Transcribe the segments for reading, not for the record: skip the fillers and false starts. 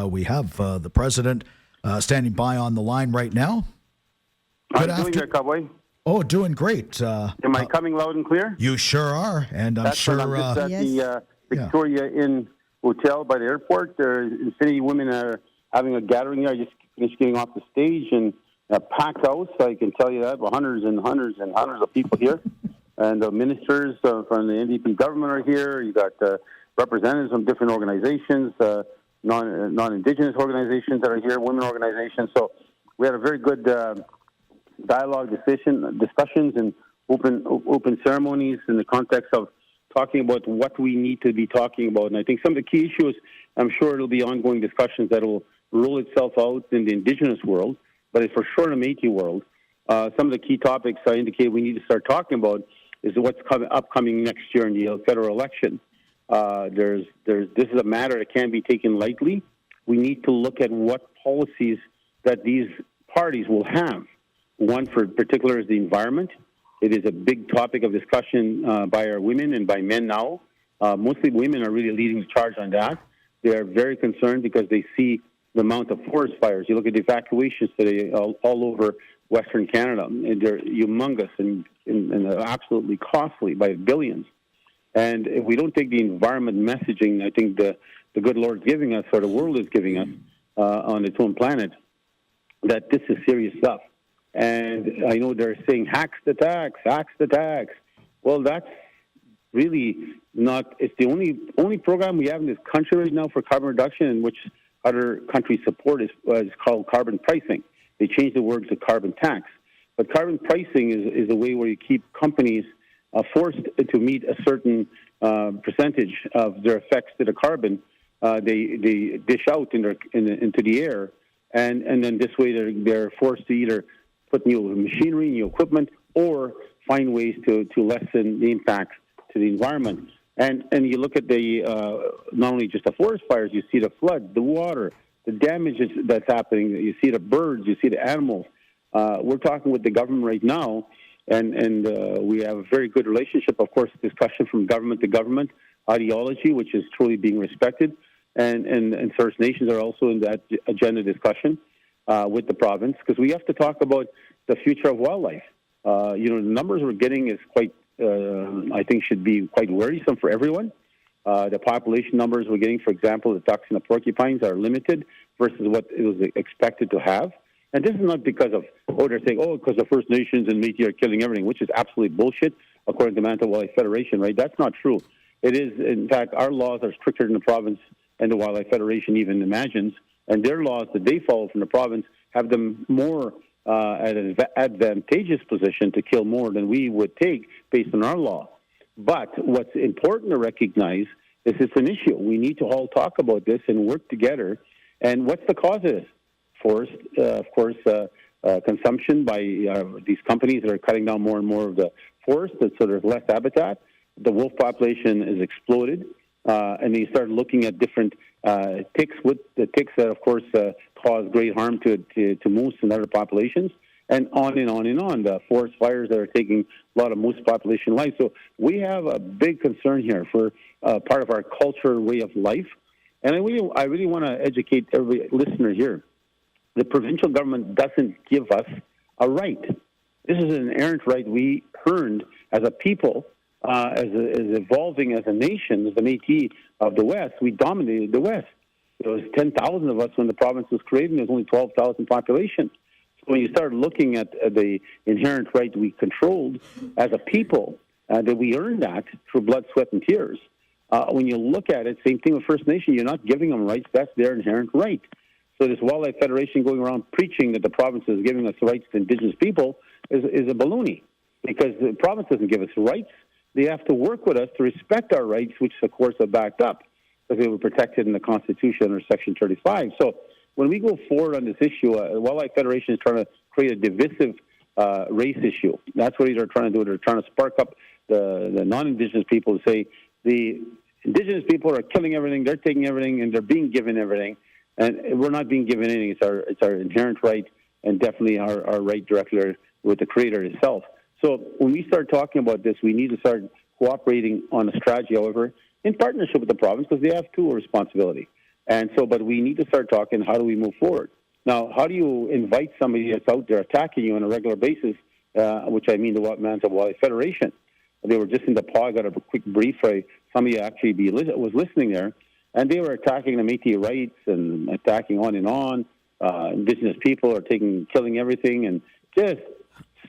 We have the president standing by on the line right now. How are you doing there, Cowboy? Oh, doing great. Am I coming loud and clear? You sure are, and I'm sure. I'm just at Yes. the Victoria Inn Hotel by the airport. Infinity Women are having a gathering there. I just finished getting off the stage, and a packed house. I can tell you that. Hundreds and hundreds and hundreds of people here. And the ministers from the NDP government are here. You got representatives from different organizations, non-Indigenous organizations that are here, women organizations. So we had a very good dialogue, discussions, and open ceremonies in the context of talking about what we need to be talking about. And I think some of the key issues, I'm sure it'll be ongoing discussions that will roll itself out in the Indigenous world, but it's for sure in the Métis world. Some of the key topics I indicate we need to start talking about is what's upcoming next year in the federal election. This is a matter that can't be taken lightly. We need to look at what policies that these parties will have. One, for particular, is the environment. It is a big topic of discussion by our women and by men now. Mostly women are really leading the charge on that. They are very concerned because they see the amount of forest fires. You look at the evacuations today all over Western Canada, and they're humongous and absolutely costly by billions. And if we don't take the environment messaging, I think the good Lord's giving us, or the world is giving us on its own planet, that this is serious stuff. And I know they're saying, axe the tax. Well, that's really not, it's the only program we have in this country right now for carbon reduction, in which other countries support is called carbon pricing. They changed the word to carbon tax. But carbon pricing is a way where you keep companies forced to meet a certain percentage of their effects to the carbon. They dish out into the air, and then this way they're forced to either put new machinery, new equipment, or find ways to lessen the impact to the environment. And you look at the not only just the forest fires, you see the flood, the water, the damage that's happening. You see the birds, you see the animals. We're talking with the government right now, and we have a very good relationship, of course, discussion from government to government, ideology, which is truly being respected, and First Nations are also in that agenda discussion with the province, because we have to talk about the future of wildlife. The numbers we're getting is quite, I think, should be quite worrisome for everyone. The population numbers we're getting, for example, the ducks and the porcupines are limited versus what it was expected to have. And this is not because of, they're saying, because the First Nations and Métis are killing everything, which is absolutely bullshit, according to Manitoba Wildlife Federation, right? That's not true. It is, in fact, our laws are stricter than the province and the Wildlife Federation even imagines, and their laws that they follow from the province have them more at an advantageous position to kill more than we would take based on our law. But what's important to recognize is it's an issue. We need to all talk about this and work together. And what's the cause of this? Forest, of course, consumption by these companies that are cutting down more and more of the forest, so there's less habitat. The wolf population is exploded, and they start looking at different ticks, with the ticks that, of course, cause great harm to moose and other populations, and on and on and on. The forest fires that are taking a lot of moose population life. So we have a big concern here for part of our culture, way of life. And I really want to educate every listener here. The provincial government doesn't give us a right. This is an inherent right we earned as a people, as evolving as a nation, as the Métis of the West. We dominated the West. There was 10,000 of us when the province was created, and there was only 12,000 population. So when you start looking at the inherent right we controlled as a people, that we earned that through blood, sweat, and tears. When you look at it, same thing with First Nation, you're not giving them rights. That's their inherent right. So this Wildlife Federation going around preaching that the province is giving us rights to Indigenous people is a baloney, because the province doesn't give us rights. They have to work with us to respect our rights, which, of course, are backed up because they were protected in the Constitution under Section 35. So when we go forward on this issue, the Wildlife Federation is trying to create a divisive race issue. That's what they're trying to do. They're trying to spark up the non-Indigenous people to say the Indigenous people are killing everything, they're taking everything, and they're being given everything. And we're not being given anything. It's our inherent right, and definitely our right directly with the Creator Himself. So when we start talking about this, we need to start cooperating on a strategy, however, in partnership with the province, because they have too a responsibility. And so, but we need to start talking, how do we move forward? Now, how do you invite somebody that's out there attacking you on a regular basis, which I mean the Manitoba Wildlife Federation? They were just in the paw. I got a quick brief. Somebody actually was listening there, and they were attacking the Métis rights and attacking on and on. Indigenous people are killing everything, and just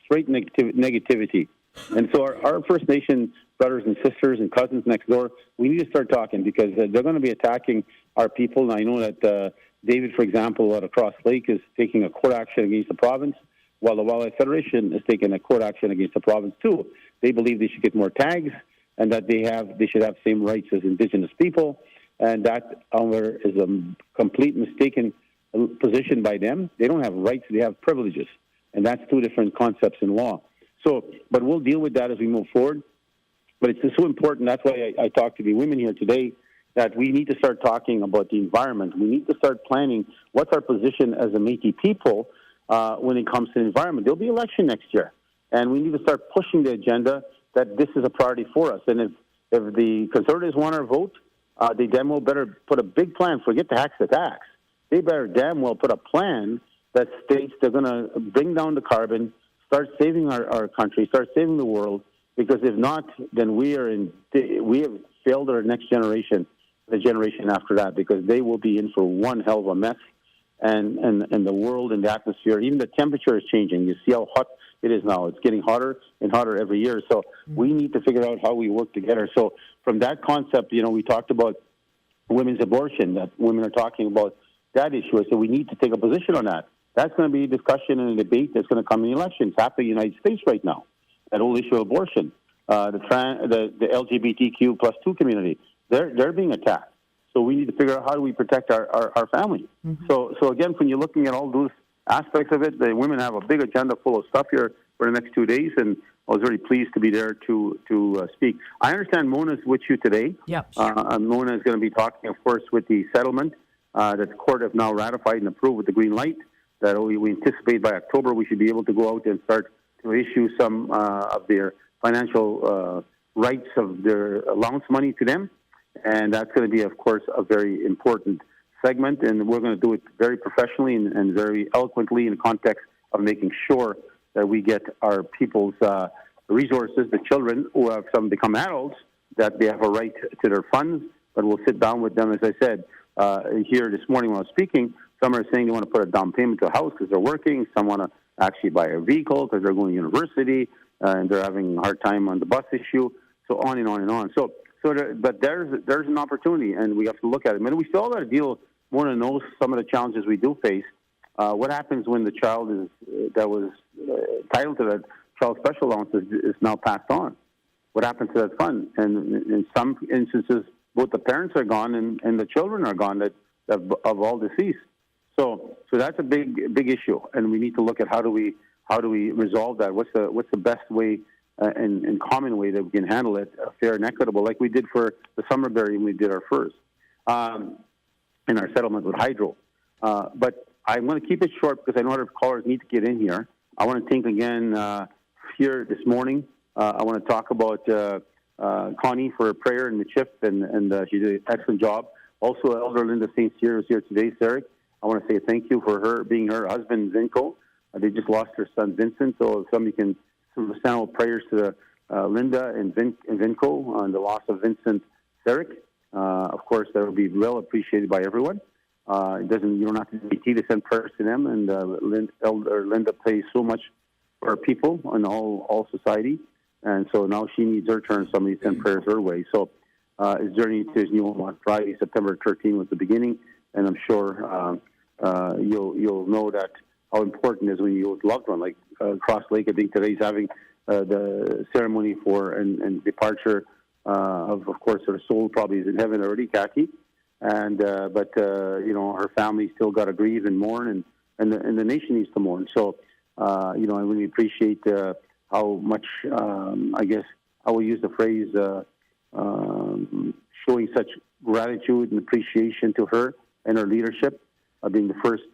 straight negativity. And so our First Nation brothers and sisters and cousins next door, we need to start talking, because they're going to be attacking our people. And I know that David, for example, out of Cross Lake is taking a court action against the province, while the Wildlife Federation is taking a court action against the province too. They believe they should get more tags, and that they should have same rights as Indigenous people, and that is a complete mistaken position by them. They don't have rights; they have privileges, and that's two different concepts in law. So, but we'll deal with that as we move forward. But it's just so important. That's why I talked to the women here today, that we need to start talking about the environment. We need to start planning what's our position as a Métis people when it comes to the environment. There'll be election next year, and we need to start pushing the agenda that this is a priority for us. And if the Conservatives want our vote, they damn well better put a big plan. Forget the tax. They better damn well put a plan that states they're going to bring down the carbon, start saving our country, start saving the world. Because if not, then we have failed our next generation, the generation after that, because they will be in for one hell of a mess. And the world and the atmosphere, even the temperature is changing. You see how hot it is now. It's getting hotter and hotter every year. So we need to figure out how we work together. So from that concept, we talked about women's abortion, that women are talking about that issue. So we need to take a position on that. That's going to be a discussion and a debate that's going to come in the elections. It's happening in the United States right now. That whole issue of abortion, the LGBTQ plus 2 community, they're being attacked. So we need to figure out how do we protect our family. Mm-hmm. So again, when you're looking at all those aspects of it, the women have a big agenda full of stuff here for the next 2 days, and I was very pleased to be there to speak. I understand Mona's with you today. Yep. Mona is going to be talking, of course, with the settlement that the court have now ratified and approved with the green light. That we anticipate by October we should be able to go out and start to issue some of their financial rights of their allowance money to them. And that's going to be, of course, a very important segment. And we're going to do it very professionally and very eloquently in the context of making sure that we get our people's resources, the children who have some become adults, that they have a right to their funds. But we'll sit down with them, as I said, here this morning when I was speaking. Some are saying they want to put a down payment to a house because they're working. Some want to actually buy a vehicle because they're going to university and they're having a hard time on the bus issue. So on and on and on. But there's an opportunity, and we have to look at it. I mean, we still got to deal more than know some of the challenges we do face. What happens when the child that was entitled to that child special allowance is now passed on? What happens to that fund? And in some instances, both the parents are gone and the children are gone that of all deceased. So that's a big issue, and we need to look at how do we resolve that? What's the best way and common way that we can handle it, fair and equitable, like we did for the Summerberry when we did our first in our settlement with Hydro. But I'm going to keep it short because I know other callers need to get in here. I want to thank again here this morning. I want to talk about Connie for prayer and the chip, and she did an excellent job. Also, Elder Linda St. Cyr is here today, Sarek. I want to say thank you for her being her husband, Vinco. They just lost her son, Vincent, so if somebody can send prayers to Linda and Vinco on the loss of Vincent Sarek. Of course, that would be well appreciated by everyone. You don't have to be to send prayers to them, and Elder Linda prays so much for our people and all society, and so now she needs her turn. Somebody send prayers her way. So his journey to his new home on Friday, September 13, was the beginning, and I'm sure you'll know that how important it is when you have a loved one. Like Cross Lake, I think today's having the ceremony for and departure of course, her soul probably is in heaven already, Kathy. And but her family still got to grieve and mourn, and the nation needs to mourn. So I really appreciate how much I guess I will use the phrase showing such gratitude and appreciation to her and her leadership, being the first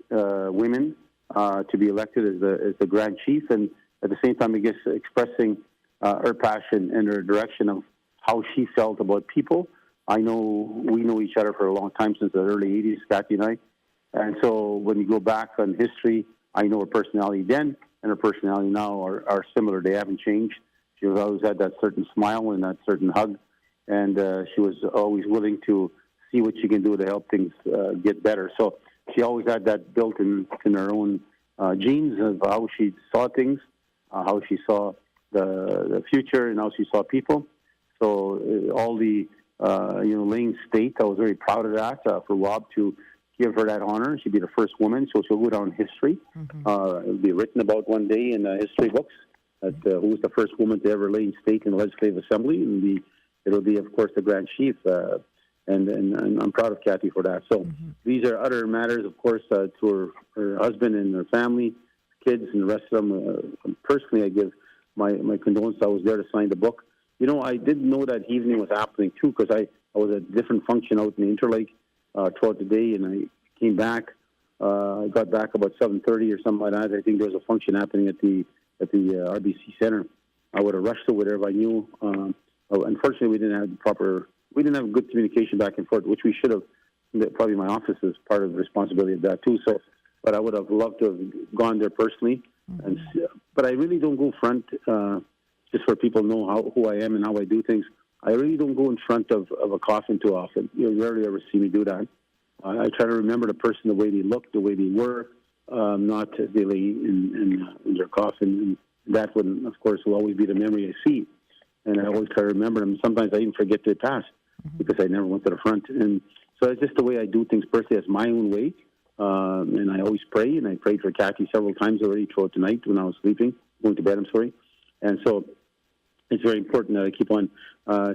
women to be elected as the Grand Chief, and at the same time, I guess, expressing her passion and her direction of how she felt about people we know each other for a long time, since the early 80s, Kathy and I. And so when you go back on history, I know her personality then and her personality now are similar. They haven't changed. She was always had that certain smile and that certain hug. And she was always willing to see what she can do to help things get better. So she always had that built in her own genes of how she saw things, how she saw the future, and how she saw people. So all the Lane State, I was very proud of that for Rob to give her that honor. She'd be the first woman, so she'll go down in history. It'll be written about one day in history books that who was the first woman to ever Lane State in the Legislative Assembly, and it'll be, of course, the Grand Chief. And I'm proud of Kathy for that. So these are other matters, of course, to her husband and her family, kids, and the rest of them. Personally, I give my condolences. I was there to sign the book. I didn't know that evening was happening, too, because I was at a different function out in Interlake throughout the day, and I came back. I got back about 7:30 or something like that. I think there was a function happening at the RBC Center. I would have rushed over there if I knew. Unfortunately, we didn't have good communication back and forth, which we should have. Probably my office is part of the responsibility of that too. So, but I would have loved to have gone there personally. But I really don't go front, just for people to know who I am and how I do things. I really don't go in front of a coffin too often. You rarely ever see me do that. I try to remember the person the way they looked, the way they were, not as they lay in their coffin. And that would, of course, will always be the memory I see. And I always try to remember them. Sometimes I even forget their past because I never went to the front. And so it's just the way I do things personally. It's my own way. And I always pray, and I prayed for Kathy several times already throughout the night when I was sleeping, going to bed, I'm sorry. And so it's very important that I keep on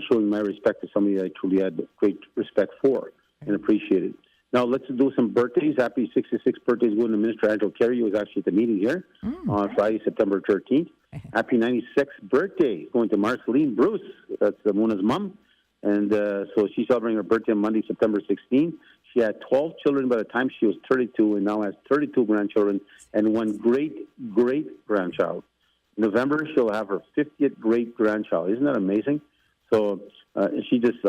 showing my respect to somebody I truly had great respect for and appreciated. Now, let's do some birthdays. Happy 66th birthday is going to Minister Angela Carey, who was actually at the meeting here on Friday, September 13th. Happy 96th birthday going to Marceline Bruce. That's Mona's mom. And so she's celebrating her birthday on Monday, September 16th. She had 12 children by the time she was 32 and now has 32 grandchildren and one great-grandchild. In November, she'll have her 50th great-grandchild. Isn't that amazing? So I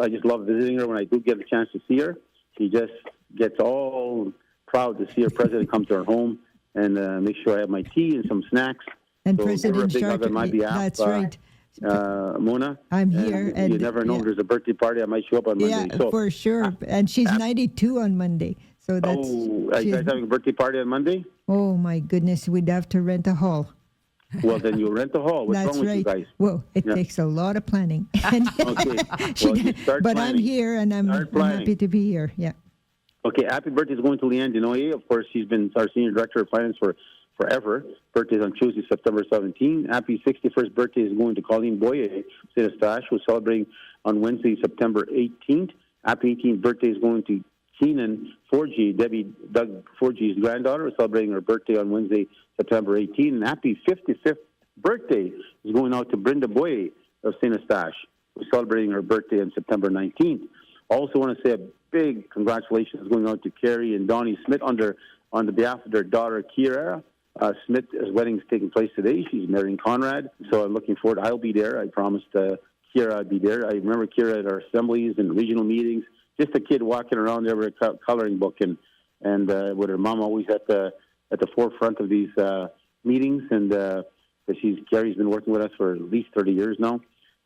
just love visiting her when I do get a chance to see her. She just gets all proud to see her president come to her home and make sure I have my tea and some snacks. And so President Chartrand, behalf, that's right. Mona, I'm here. And you never know if there's a birthday party. I might show up on Monday. Yeah, so, for sure. And she's 92 on Monday. So that's. Oh, are you guys having a birthday party on Monday? Oh, my goodness. We'd have to rent a hall. Well, then you rent a hall. What's That's wrong with right. you guys? Well, it takes a lot of planning. Okay. Well, you start but planning. I'm here, and I'm happy to be here. Yeah. Okay, happy birthday is going to Leanne Denoyer. Of course, she's been our Senior Director of Finance for forever. Birthday is on Tuesday, September 17th. Happy 61st birthday is going to Colleen Boyer, St. Eustache, who's celebrating on Wednesday, September 18th. Happy 18th birthday is going to Keenan Forgy, Doug Forgy's granddaughter, is celebrating her birthday on Wednesday, September 18th. And happy 55th birthday is going out to Brenda Boyer of St. Eustache, who's celebrating her birthday on September 19th. Also want to say a big congratulations going out to Carrie and Donnie Smith on the behalf of their daughter, Kira. Smith's wedding is taking place today. She's marrying Conrad. So I'm looking forward. I'll be there. I promised Kira I'd be there. I remember Kira at our assemblies and regional meetings, just a kid walking around there with a coloring book and with her mom always at the forefront of these meetings. And Carrie's been working with us for at least 30 years now.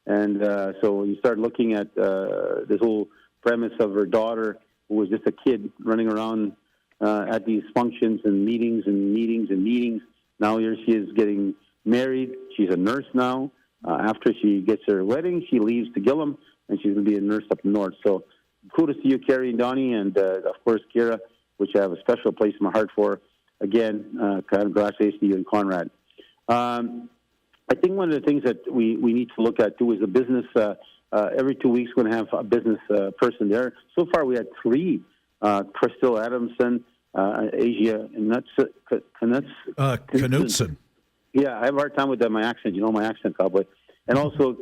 And so you start looking at this whole premise of her daughter, who was just a kid running around at these functions and meetings and meetings and meetings. Now here she is getting married. She's a nurse now. After she gets her wedding, she leaves to Gillam, and she's going to be a nurse up north. So cool to see you, Carrie and Donnie, and of course, Kira, which I have a special place in my heart for. Again, congratulations to you and Conrad. I think one of the things that we need to look at, too, is the business. Every 2 weeks, we're going to have a business person there. So far, we had 3. Crystal Adamson, Asia Knutson. Yeah, I have a hard time with my accent. You know my accent, cowboy. And also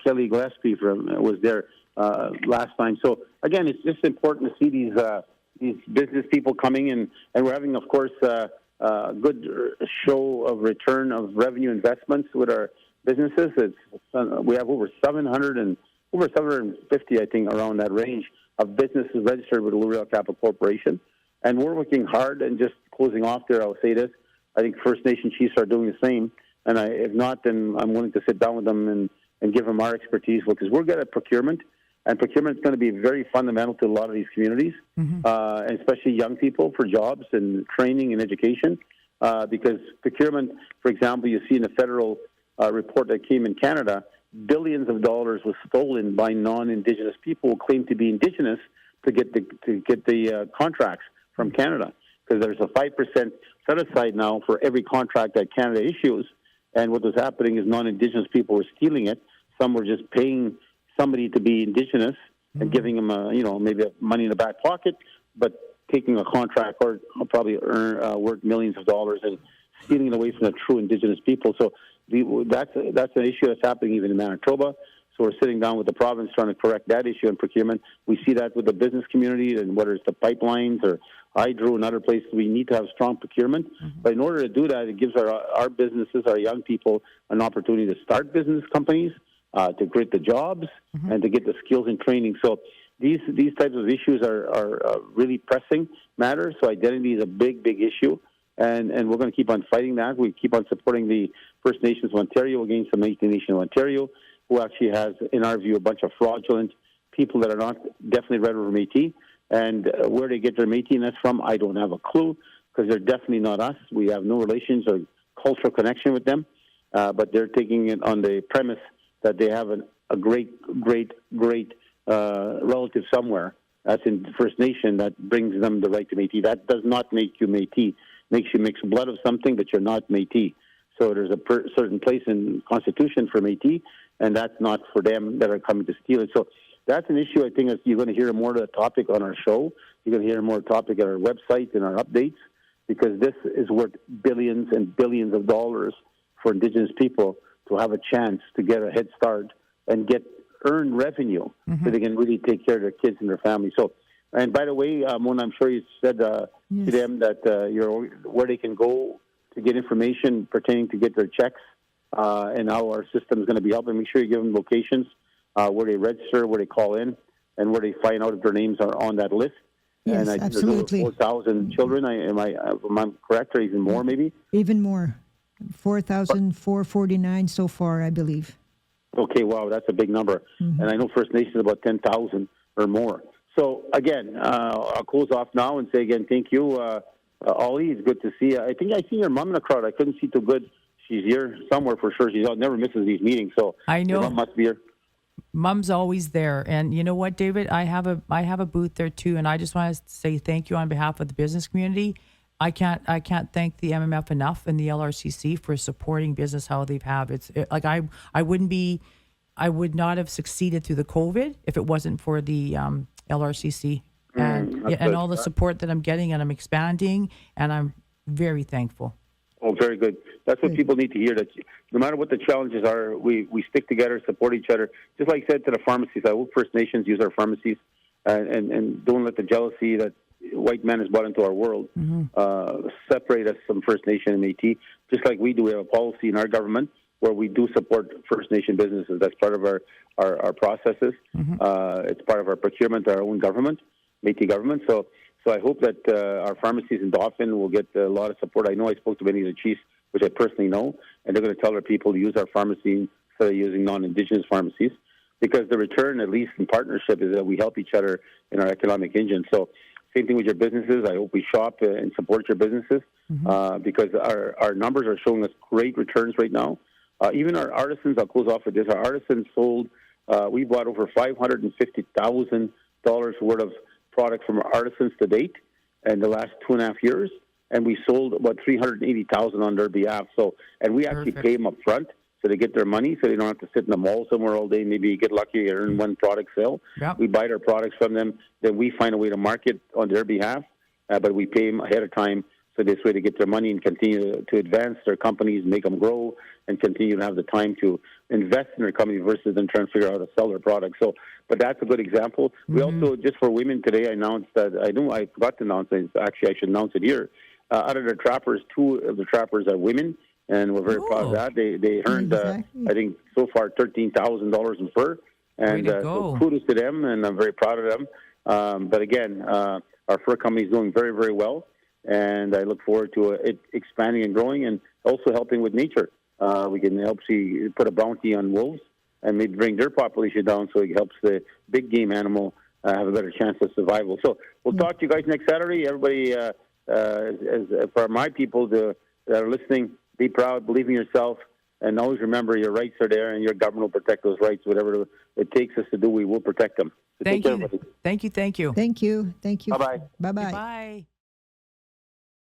Kelly Gillespie was there last time. So again, it's just important to see these business people coming in, and we're having, of course, a good show of return of revenue investments with our businesses. We have over 700 over 750, I think, around that range of businesses registered with the L'Oreal Capital Corporation. And we're working hard. And just closing off there, I'll say this. I think First Nation chiefs are doing the same. And if not, then I'm willing to sit down with them and give them our expertise, because we're good at procurement. And procurement is going to be very fundamental to a lot of these communities, and especially young people, for jobs and training and education. Because procurement, for example, you see in the federal report that came in Canada, billions of dollars was stolen by non-Indigenous people who claim to be Indigenous to get the contracts from Canada. Because there's a 5% set aside now for every contract that Canada issues. And what was happening is non-Indigenous people were stealing it. Some were just paying somebody to be Indigenous and giving them, maybe money in the back pocket, but taking a contract or probably worth millions of dollars and stealing it away from the true Indigenous people. So that's an issue that's happening even in Manitoba. So we're sitting down with the province trying to correct that issue in procurement. We see that with the business community, and whether it's the pipelines or hydro and other places, we need to have strong procurement. But in order to do that, it gives our businesses, our young people, an opportunity to start business companies, to create the jobs, and to get the skills and training. So these types of issues are really pressing matters. So identity is a big, big issue. And we're going to keep on fighting that. We keep on supporting the First Nations of Ontario against the Métis Nation of Ontario, who actually has, in our view, a bunch of fraudulent people that are not definitely red over Métis. And where they get their Métis-ness from, I don't have a clue, because they're definitely not us. We have no relations or cultural connection with them. But they're taking it on the premise that they have a great relative somewhere that's in the First Nation that brings them the right to Métis. That does not make you Métis. Makes you mix blood of something, but you're not Métis. So there's a certain place in Constitution for Métis, and that's not for them that are coming to steal it. So that's an issue I think you're going to hear more of the topic on our show. You're going to hear more topic on our website and our updates, because this is worth billions and billions of dollars for Indigenous people to have a chance to get a head start and get earned revenue so they can really take care of their kids and their families. So, and by the way, Mona, I'm sure you said to them that where they can go to get information pertaining to get their checks and how our system is going to be helping. Make sure you give them locations where they register, where they call in, and where they find out if their names are on that list. Yes, and I think absolutely. there's over 4,000 children. Am I correct, or even more, maybe? Even more. 4,449 so far, I believe. Okay, wow, that's a big number. And I know First Nation is about 10,000 or more. So, again, I'll close off now and say again, thank you. Ollie, it's good to see you. I think I seen your mom in the crowd. I couldn't see too good. She's here somewhere for sure. She never misses these meetings. So I know. Your mom must be here. Mom's always there. And you know what, David? I have a booth there too. And I just want to say thank you on behalf of the business community. I can't thank the MMF enough and the LRCC for supporting business how they've have. I would not have succeeded through the COVID if it wasn't for the LRCC and all the support that I'm getting, and I'm expanding, and I'm very thankful. Oh, very good. That's what people need to hear, that no matter what the challenges are, we stick together, support each other. Just like I said to the pharmacies, I hope First Nations use our pharmacies and don't let the jealousy that white man has brought into our world separate us from First Nation and Métis. Just like we do, we have a policy in our government where we do support First Nation businesses. That's part of our processes. It's part of our procurement, our own government, Métis government. So I hope that our pharmacies in Dauphin will get a lot of support. I know I spoke to many of the chiefs, which I personally know, and they're going to tell their people to use our pharmacy instead of using non-Indigenous pharmacies, because the return, at least in partnership, is that we help each other in our economic engine. So same thing with your businesses. I hope we shop and support your businesses because our numbers are showing us great returns right now. Even our artisans, I'll close off with this. Our artisans sold, we bought over $550,000 worth of product from our artisans to date in the last 2.5 years, and we sold about $380,000 on their behalf. So, and we actually pay them up front so they get their money, so they don't have to sit in the mall somewhere all day. Maybe get lucky and earn one product sale. Yep. We buy their products from them, then we find a way to market on their behalf, but we pay them ahead of time. So this way they get their money and continue to advance their companies, make them grow, and continue to have the time to invest in their company versus them trying to figure out how to sell their products. So, but that's a good example. We also, just for women today, I announced that, I forgot to announce it. Actually, I should announce it here. Out of the trappers, 2 of the trappers are women, and we're very proud of that. They earned, I think, so far $13,000 in fur, And Way to so go. kudos to them, and I'm very proud of them. But again, our fur company is doing very, very well, and I look forward to it expanding and growing, and also helping with nature. We can help put a bounty on wolves and maybe bring their population down, so it helps the big game animal have a better chance of survival. So we'll talk to you guys next Saturday. Everybody, for my people that are listening, be proud, believe in yourself, and always remember your rights are there, and your government will protect those rights. Whatever it takes us to do, we will protect them. So Thank take care, you. everybody. Thank you. Thank you. Thank you. Bye-bye. Bye-bye. Bye.